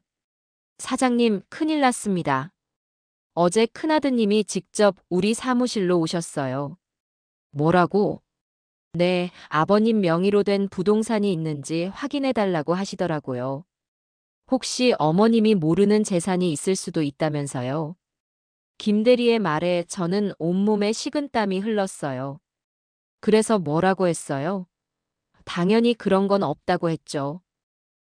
사장님, 큰일 났습니다. 어제 큰아드님이 직접 우리 사무실로 오셨어요. 뭐라고? 네, 아버님 명의로 된 부동산이 있는지 확인해 달라고 하시더라고요. 혹시 어머님이 모르는 재산이 있을 수도 있다면서요. 김대리의 말에 저는 온몸에 식은땀이 흘렀어요. 그래서 뭐라고 했어요? 당연히 그런 건 없다고 했죠.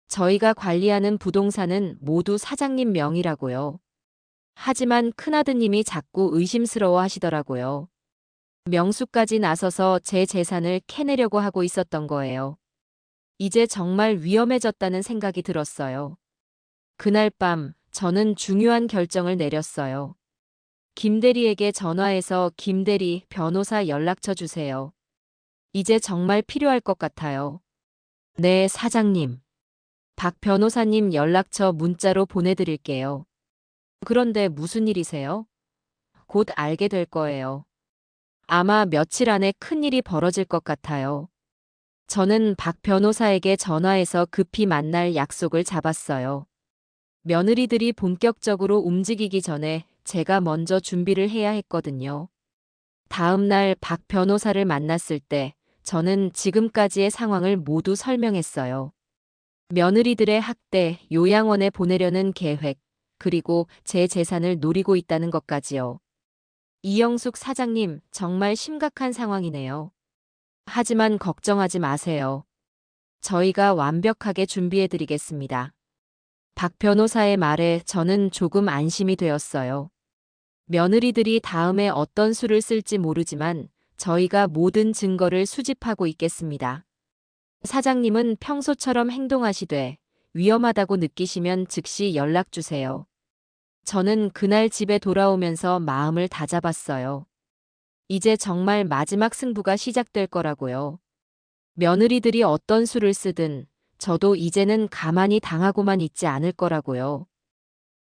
저희가 관리하는 부동산은 모두 사장님 명의라고요. 하지만 큰아드님이 자꾸 의심스러워 하시더라고요. 명수까지 나서서 제 재산을 캐내려고 하고 있었던 거예요. 이제 정말 위험해졌다는 생각이 들었어요. 그날 밤 저는 중요한 결정을 내렸어요. 김대리에게 전화해서 김대리 변호사 연락처 주세요. 이제 정말 필요할 것 같아요. 네, 사장님. 박 변호사님 연락처 문자로 보내드릴게요. 그런데 무슨 일이세요? 곧 알게 될 거예요. 아마 며칠 안에 큰일이 벌어질 것 같아요. 저는 박 변호사에게 전화해서 급히 만날 약속을 잡았어요. 며느리들이 본격적으로 움직이기 전에 제가 먼저 준비를 해야 했거든요. 다음 날 박 변호사를 만났을 때 저는 지금까지의 상황을 모두 설명했어요. 며느리들의 학대, 요양원에 보내려는 계획, 그리고 제 재산을 노리고 있다는 것까지요. 이영숙 사장님, 정말 심각한 상황이네요. 하지만 걱정하지 마세요. 저희가 완벽하게 준비해드리겠습니다. 박 변호사의 말에 저는 조금 안심이 되었어요. 며느리들이 다음에 어떤 수를 쓸지 모르지만 저희가 모든 증거를 수집하고 있겠습니다. 사장님은 평소처럼 행동하시되 위험하다고 느끼시면 즉시 연락 주세요. 저는 그날 집에 돌아오면서 마음을 다잡았어요. 이제 정말 마지막 승부가 시작될 거라고요. 며느리들이 어떤 수를 쓰든 저도 이제는 가만히 당하고만 있지 않을 거라고요.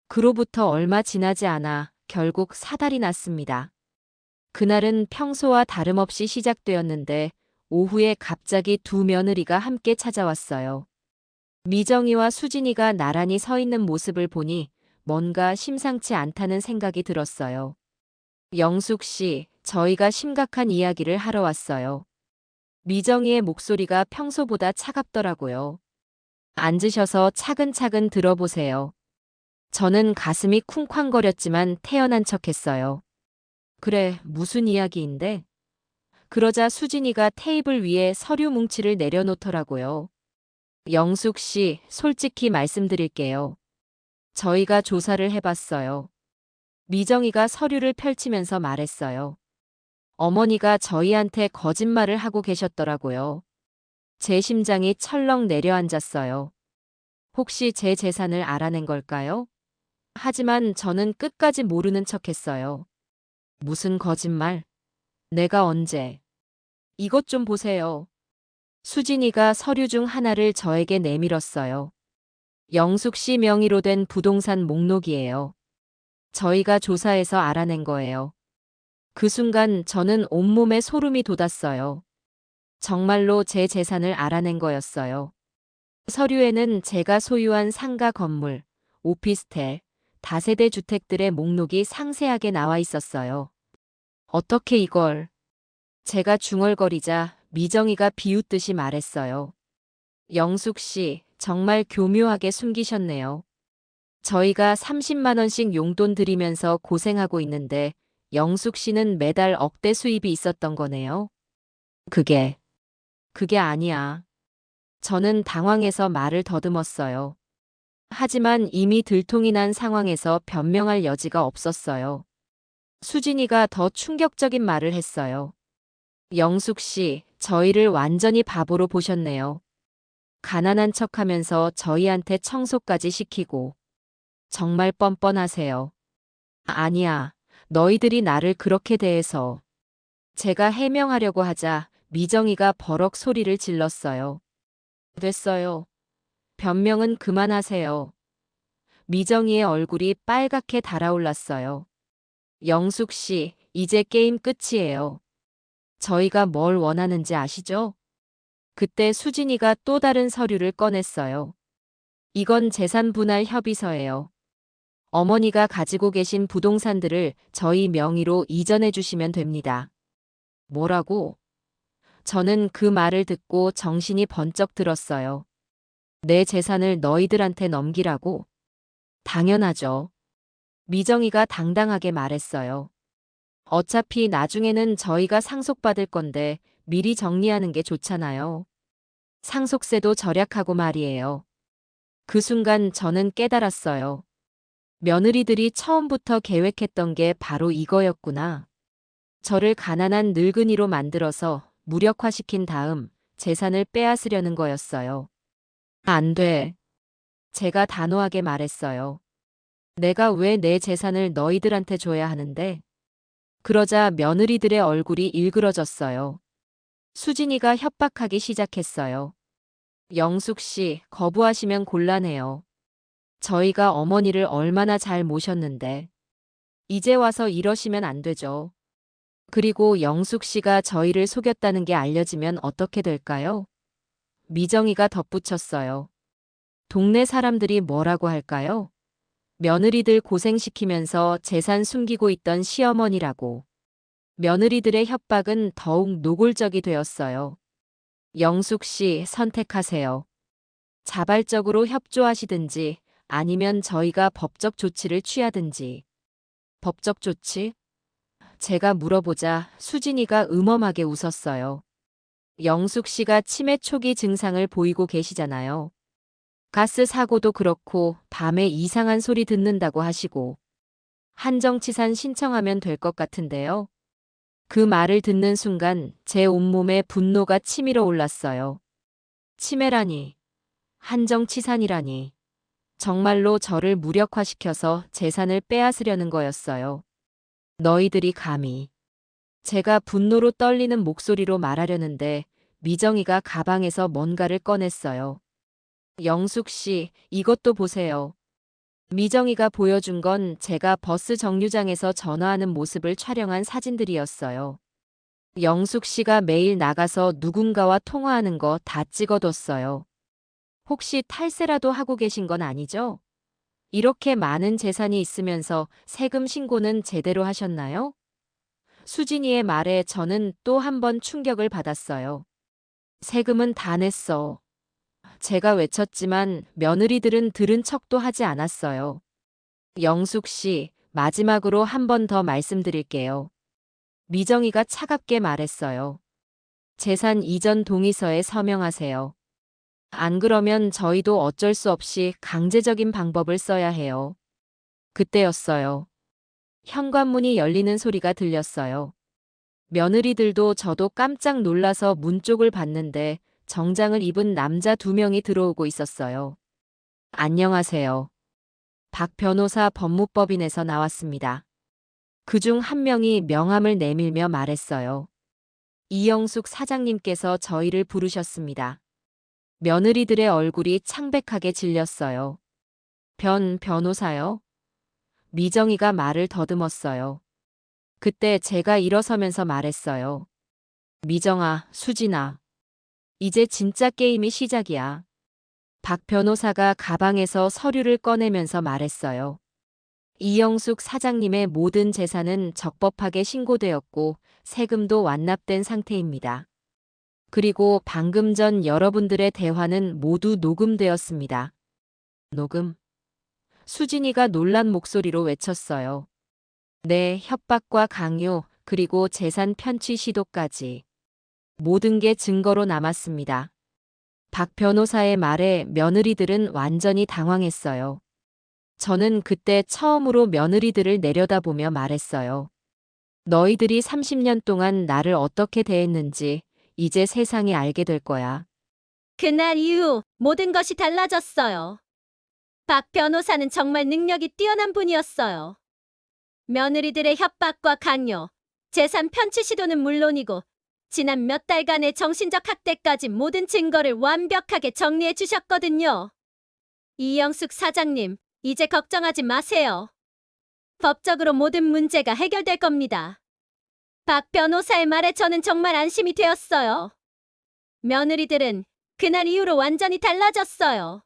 그로부터 얼마 지나지 않아 결국 사달이 났습니다. 그날은 평소와 다름없이 시작되었는데 오후에 갑자기 두 며느리가 함께 찾아왔어요. 미정이와 수진이가 나란히 서 있는 모습을 보니 뭔가 심상치 않다는 생각이 들었어요. 영숙 씨, 저희가 심각한 이야기를 하러 왔어요. 미정이의 목소리가 평소보다 차갑더라고요. 앉으셔서 차근차근 들어보세요. 저는 가슴이 쿵쾅거렸지만 태연한 척했어요. 그래, 무슨 이야기인데? 그러자 수진이가 테이블 위에 서류 뭉치를 내려놓더라고요. 영숙 씨, 솔직히 말씀드릴게요. 저희가 조사를 해봤어요. 미정이가 서류를 펼치면서 말했어요. 어머니가 저희한테 거짓말을 하고 계셨더라고요. 제 심장이 철렁 내려앉았어요. 혹시 제 재산을 알아낸 걸까요? 하지만 저는 끝까지 모르는 척했어요. 무슨 거짓말? 내가 언제? 이것 좀 보세요. 수진이가 서류 중 하나를 저에게 내밀었어요. 영숙 씨 명의로 된 부동산 목록이에요. 저희가 조사해서 알아낸 거예요. 그 순간 저는 온몸에 소름이 돋았어요. 정말로 제 재산을 알아낸 거였어요. 서류에는 제가 소유한 상가 건물, 오피스텔, 다세대 주택들의 목록이 상세하게 나와 있었어요. 어떻게 이걸? 제가 중얼거리자 미정이가 비웃듯이 말했어요. 영숙 씨, 정말 교묘하게 숨기셨네요. 저희가 30만 원씩 용돈 드리면서 고생하고 있는데 영숙 씨는 매달 억대 수입이 있었던 거네요. 그게 아니야. 저는 당황해서 말을 더듬었어요. 하지만 이미 들통이 난 상황에서 변명할 여지가 없었어요. 수진이가 더 충격적인 말을 했어요. 영숙 씨, 저희를 완전히 바보로 보셨네요. 가난한 척하면서 저희한테 청소까지 시키고. 정말 뻔뻔하세요. 아니야, 너희들이 나를 그렇게 대해서. 제가 해명하려고 하자 미정이가 버럭 소리를 질렀어요. 됐어요. 변명은 그만하세요. 미정이의 얼굴이 빨갛게 달아올랐어요. 영숙 씨, 이제 게임 끝이에요. 저희가 뭘 원하는지 아시죠? 그때 수진이가 또 다른 서류를 꺼냈어요. 이건 재산 분할 협의서예요. 어머니가 가지고 계신 부동산들을 저희 명의로 이전해 주시면 됩니다. 뭐라고? 저는 그 말을 듣고 정신이 번쩍 들었어요. 내 재산을 너희들한테 넘기라고? 당연하죠. 미정이가 당당하게 말했어요. 어차피 나중에는 저희가 상속받을 건데 미리 정리하는 게 좋잖아요. 상속세도 절약하고 말이에요. 그 순간 저는 깨달았어요. 며느리들이 처음부터 계획했던 게 바로 이거였구나. 저를 가난한 늙은이로 만들어서 무력화시킨 다음 재산을 빼앗으려는 거였어요. 안 돼. 제가 단호하게 말했어요. 내가 왜 내 재산을 너희들한테 줘야 하는데? 그러자 며느리들의 얼굴이 일그러졌어요. 수진이가 협박하기 시작했어요. 영숙 씨, 거부하시면 곤란해요. 저희가 어머니를 얼마나 잘 모셨는데. 이제 와서 이러시면 안 되죠. 그리고 영숙 씨가 저희를 속였다는 게 알려지면 어떻게 될까요? 미정이가 덧붙였어요. 동네 사람들이 뭐라고 할까요? 며느리들 고생시키면서 재산 숨기고 있던 시어머니라고. 며느리들의 협박은 더욱 노골적이 되었어요. 영숙 씨, 선택하세요. 자발적으로 협조하시든지 아니면 저희가 법적 조치를 취하든지. 법적 조치? 제가 물어보자 수진이가 음험하게 웃었어요. 영숙 씨가 치매 초기 증상을 보이고 계시잖아요. 가스 사고도 그렇고 밤에 이상한 소리 듣는다고 하시고. 한정치산 신청하면 될 것 같은데요. 그 말을 듣는 순간 제 온몸에 분노가 치밀어 올랐어요. 치매라니. 한정치산이라니. 정말로 저를 무력화시켜서 재산을 빼앗으려는 거였어요. 너희들이 감히. 제가 분노로 떨리는 목소리로 말하려는데 미정이가 가방에서 뭔가를 꺼냈어요. 영숙 씨, 이것도 보세요. 미정이가 보여준 건 제가 버스 정류장에서 전화하는 모습을 촬영한 사진들이었어요. 영숙 씨가 매일 나가서 누군가와 통화하는 거 다 찍어뒀어요. 혹시 탈세라도 하고 계신 건 아니죠? 이렇게 많은 재산이 있으면서 세금 신고는 제대로 하셨나요? 수진이의 말에 저는 또 한 번 충격을 받았어요. 세금은 다 냈어. 제가 외쳤지만 며느리들은 들은 척도 하지 않았어요. 영숙 씨, 마지막으로 한 번 더 말씀드릴게요. 미정이가 차갑게 말했어요. 재산 이전 동의서에 서명하세요. 안 그러면 저희도 어쩔 수 없이 강제적인 방법을 써야 해요. 그때였어요. 현관문이 열리는 소리가 들렸어요. 며느리들도 저도 깜짝 놀라서 문 쪽을 봤는데 정장을 입은 남자 2명이 들어오고 있었어요. 안녕하세요. 박 변호사 법무법인에서 나왔습니다. 그중 한 명이 명함을 내밀며 말했어요. 이영숙 사장님께서 저희를 부르셨습니다. 며느리들의 얼굴이 창백하게 질렸어요. 변호사요? 미정이가 말을 더듬었어요. 그때 제가 일어서면서 말했어요. 미정아, 수진아. 이제 진짜 게임이 시작이야. 박 변호사가 가방에서 서류를 꺼내면서 말했어요. 이영숙 사장님의 모든 재산은 적법하게 신고되었고 세금도 완납된 상태입니다. 그리고 방금 전 여러분들의 대화는 모두 녹음되었습니다. 녹음? 수진이가 놀란 목소리로 외쳤어요. 네, 협박과 강요, 그리고 재산 편취 시도까지. 모든 게 증거로 남았습니다. 박 변호사의 말에 며느리들은 완전히 당황했어요. 저는 그때 처음으로 며느리들을 내려다보며 말했어요. 너희들이 30년 동안 나를 어떻게 대했는지 이제 세상이 알게 될 거야. 그날 이후 모든 것이 달라졌어요. 박 변호사는 정말 능력이 뛰어난 분이었어요. 며느리들의 협박과 강요, 재산 편취 시도는 물론이고 지난 몇 달간의 정신적 학대까지 모든 증거를 완벽하게 정리해 주셨거든요. 이영숙 사장님, 이제 걱정하지 마세요. 법적으로 모든 문제가 해결될 겁니다. 박 변호사의 말에 저는 정말 안심이 되었어요. 며느리들은 그날 이후로 완전히 달라졌어요.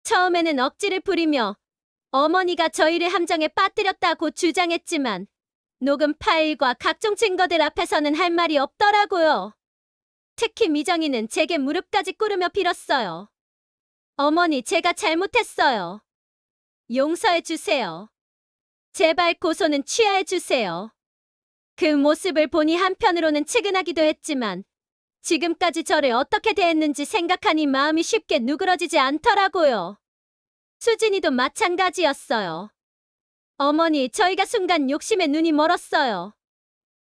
처음에는 억지를 부리며 어머니가 저희를 함정에 빠뜨렸다고 주장했지만 녹음 파일과 각종 증거들 앞에서는 할 말이 없더라고요. 특히 미정이는 제게 무릎까지 꿇으며 빌었어요. 어머니, 제가 잘못했어요. 용서해 주세요. 제발 고소는 취하해 주세요. 그 모습을 보니 한편으로는 측은하기도 했지만 지금까지 저를 어떻게 대했는지 생각하니 마음이 쉽게 누그러지지 않더라고요. 수진이도 마찬가지였어요. 어머니, 저희가 순간 욕심에 눈이 멀었어요.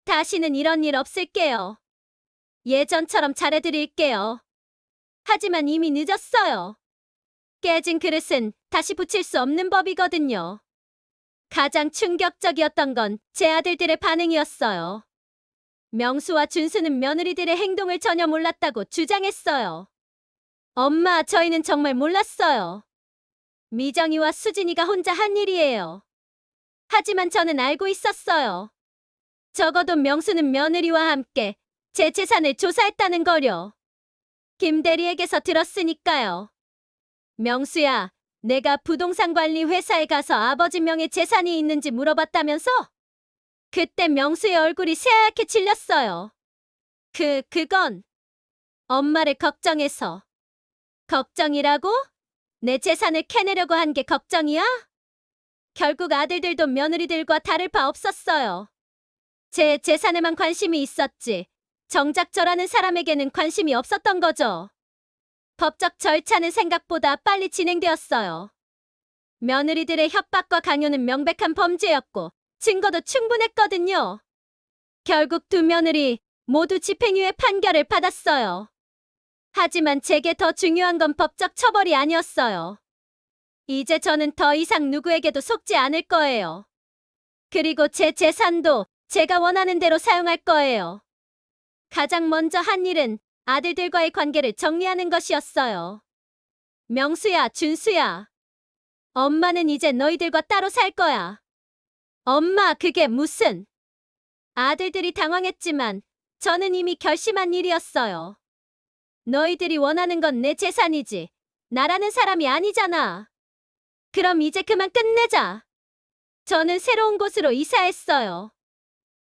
다시는 이런 일 없을게요. 예전처럼 잘해드릴게요. 하지만 이미 늦었어요. 깨진 그릇은 다시 붙일 수 없는 법이거든요. 가장 충격적이었던 건 제 아들들의 반응이었어요. 명수와 준수는 며느리들의 행동을 전혀 몰랐다고 주장했어요. 엄마, 저희는 정말 몰랐어요. 미정이와 수진이가 혼자 한 일이에요. 하지만 저는 알고 있었어요. 적어도 명수는 며느리와 함께 제 재산을 조사했다는 거요. 김 대리에게서 들었으니까요. 명수야, 내가 부동산 관리 회사에 가서 아버지 명의 재산이 있는지 물어봤다면서? 그때 명수의 얼굴이 새하얗게 질렸어요. 그건 엄마를 걱정해서. 걱정이라고? 내 재산을 캐내려고 한 게 걱정이야? 결국 아들들도 며느리들과 다를 바 없었어요. 제 재산에만 관심이 있었지 정작 저라는 사람에게는 관심이 없었던 거죠. 법적 절차는 생각보다 빨리 진행되었어요. 며느리들의 협박과 강요는 명백한 범죄였고 증거도 충분했거든요. 결국 2 며느리 모두 집행유예 판결을 받았어요. 하지만 제게 더 중요한 건 법적 처벌이 아니었어요. 이제 저는 더 이상 누구에게도 속지 않을 거예요. 그리고 제 재산도 제가 원하는 대로 사용할 거예요. 가장 먼저 한 일은 아들들과의 관계를 정리하는 것이었어요. 명수야, 준수야. 엄마는 이제 너희들과 따로 살 거야. 엄마, 그게 무슨? 아들들이 당황했지만 저는 이미 결심한 일이었어요. 너희들이 원하는 건 내 재산이지. 나라는 사람이 아니잖아. 그럼 이제 그만 끝내자. 저는 새로운 곳으로 이사했어요.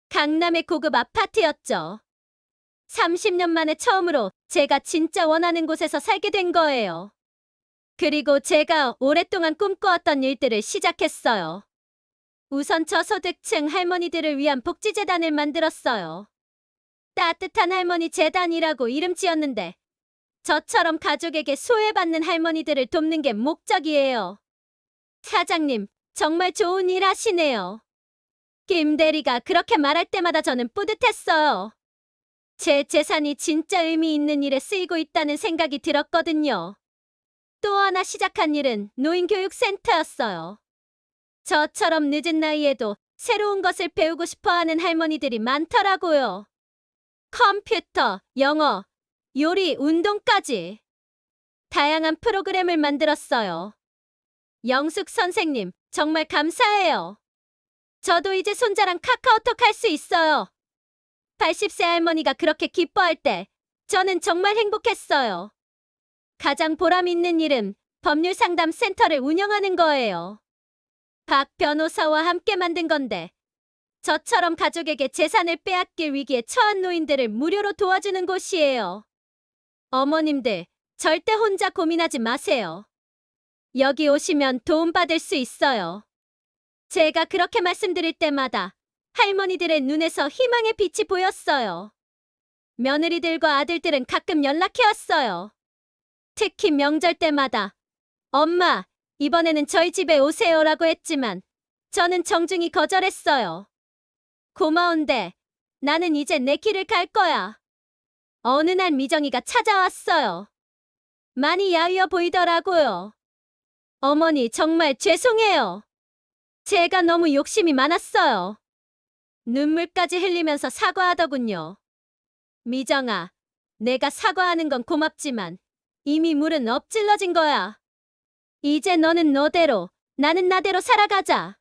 강남의 고급 아파트였죠. 30년 만에 처음으로 제가 진짜 원하는 곳에서 살게 된 거예요. 그리고 제가 오랫동안 꿈꿔왔던 일들을 시작했어요. 우선 저소득층 할머니들을 위한 복지재단을 만들었어요. 따뜻한 할머니 재단이라고 이름 지었는데 저처럼 가족에게 소외받는 할머니들을 돕는 게 목적이에요. 사장님, 정말 좋은 일 하시네요. 김 대리가 그렇게 말할 때마다 저는 뿌듯했어요. 제 재산이 진짜 의미 있는 일에 쓰이고 있다는 생각이 들었거든요. 또 하나 시작한 일은 노인교육센터였어요. 저처럼 늦은 나이에도 새로운 것을 배우고 싶어하는 할머니들이 많더라고요. 컴퓨터, 영어, 요리, 운동까지. 다양한 프로그램을 만들었어요. 영숙 선생님, 정말 감사해요. 저도 이제 손자랑 카카오톡 할 수 있어요. 80세 할머니가 그렇게 기뻐할 때 저는 정말 행복했어요. 가장 보람 있는 일은 법률 상담 센터를 운영하는 거예요. 박 변호사와 함께 만든 건데 저처럼 가족에게 재산을 빼앗길 위기에 처한 노인들을 무료로 도와주는 곳이에요. 어머님들, 절대 혼자 고민하지 마세요. 여기 오시면 도움받을 수 있어요. 제가 그렇게 말씀드릴 때마다 할머니들의 눈에서 희망의 빛이 보였어요. 며느리들과 아들들은 가끔 연락해왔어요. 특히 명절 때마다 엄마, 이번에는 저희 집에 오세요라고 했지만 저는 정중히 거절했어요. 고마운데 나는 이제 내 길을 갈 거야. 어느 날 미정이가 찾아왔어요. 많이 야위어 보이더라고요. 어머니, 정말 죄송해요. 제가 너무 욕심이 많았어요. 눈물까지 흘리면서 사과하더군요. 미정아, 내가 사과하는 건 고맙지만 이미 물은 엎질러진 거야. 이제 너는 너대로, 나는 나대로 살아가자.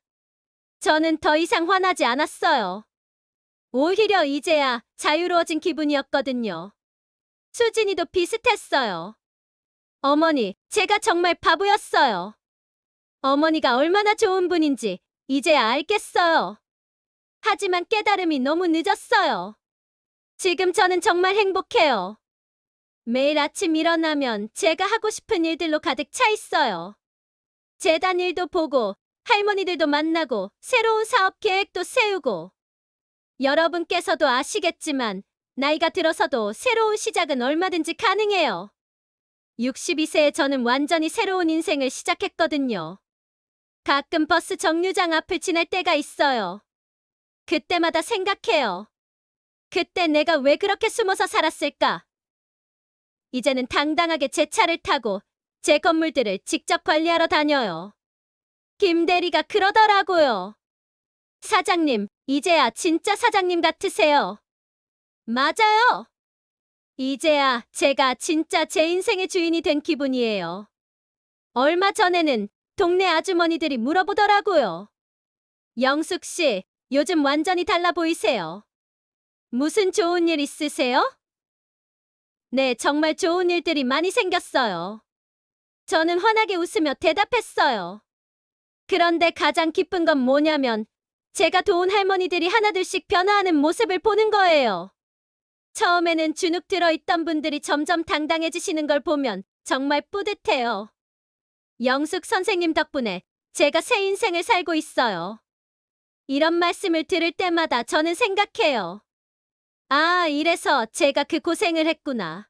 저는 더 이상 화나지 않았어요. 오히려 이제야 자유로워진 기분이었거든요. 수진이도 비슷했어요. 어머니, 제가 정말 바보였어요. 어머니가 얼마나 좋은 분인지 이제야 알겠어요. 하지만 깨달음이 너무 늦었어요. 지금 저는 정말 행복해요. 매일 아침 일어나면 제가 하고 싶은 일들로 가득 차 있어요. 재단 일도 보고 할머니들도 만나고 새로운 사업 계획도 세우고. 여러분께서도 아시겠지만 나이가 들어서도 새로운 시작은 얼마든지 가능해요. 62세에 저는 완전히 새로운 인생을 시작했거든요. 가끔 버스 정류장 앞을 지날 때가 있어요. 그때마다 생각해요. 그때 내가 왜 그렇게 숨어서 살았을까? 이제는 당당하게 제 차를 타고 제 건물들을 직접 관리하러 다녀요. 김 대리가 그러더라고요. 사장님, 이제야 진짜 사장님 같으세요. 맞아요. 이제야 제가 진짜 제 인생의 주인이 된 기분이에요. 얼마 전에는 동네 아주머니들이 물어보더라고요. 영숙 씨, 요즘 완전히 달라 보이세요. 무슨 좋은 일 있으세요? 네, 정말 좋은 일들이 많이 생겼어요. 저는 환하게 웃으며 대답했어요. 그런데 가장 기쁜 건 뭐냐면 제가 도운 할머니들이 하나둘씩 변화하는 모습을 보는 거예요. 처음에는 주눅 들어있던 분들이 점점 당당해지시는 걸 보면 정말 뿌듯해요. 영숙 선생님 덕분에 제가 새 인생을 살고 있어요. 이런 말씀을 들을 때마다 저는 생각해요. 아, 이래서 제가 그 고생을 했구나.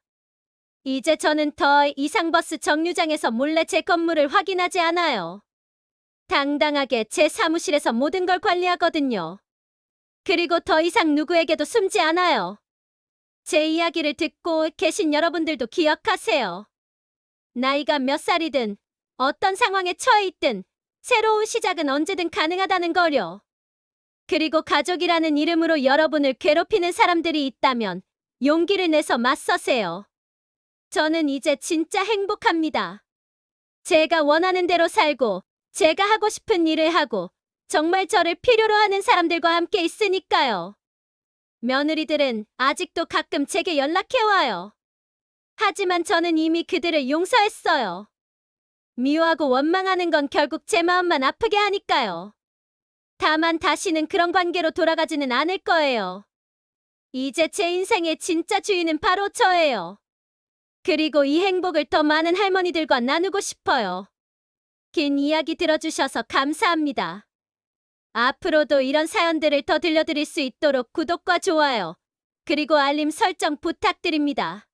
이제 저는 더 이상 버스 정류장에서 몰래 제 건물을 확인하지 않아요. 당당하게 제 사무실에서 모든 걸 관리하거든요. 그리고 더 이상 누구에게도 숨지 않아요. 제 이야기를 듣고 계신 여러분들도 기억하세요. 나이가 몇 살이든 어떤 상황에 처해 있든 새로운 시작은 언제든 가능하다는 걸요. 그리고 가족이라는 이름으로 여러분을 괴롭히는 사람들이 있다면 용기를 내서 맞서세요. 저는 이제 진짜 행복합니다. 제가 원하는 대로 살고, 제가 하고 싶은 일을 하고, 정말 저를 필요로 하는 사람들과 함께 있으니까요. 며느리들은 아직도 가끔 제게 연락해와요. 하지만 저는 이미 그들을 용서했어요. 미워하고 원망하는 건 결국 제 마음만 아프게 하니까요. 다만 다시는 그런 관계로 돌아가지는 않을 거예요. 이제 제 인생의 진짜 주인은 바로 저예요. 그리고 이 행복을 더 많은 할머니들과 나누고 싶어요. 긴 이야기 들어주셔서 감사합니다. 앞으로도 이런 사연들을 더 들려드릴 수 있도록 구독과 좋아요, 그리고 알림 설정 부탁드립니다.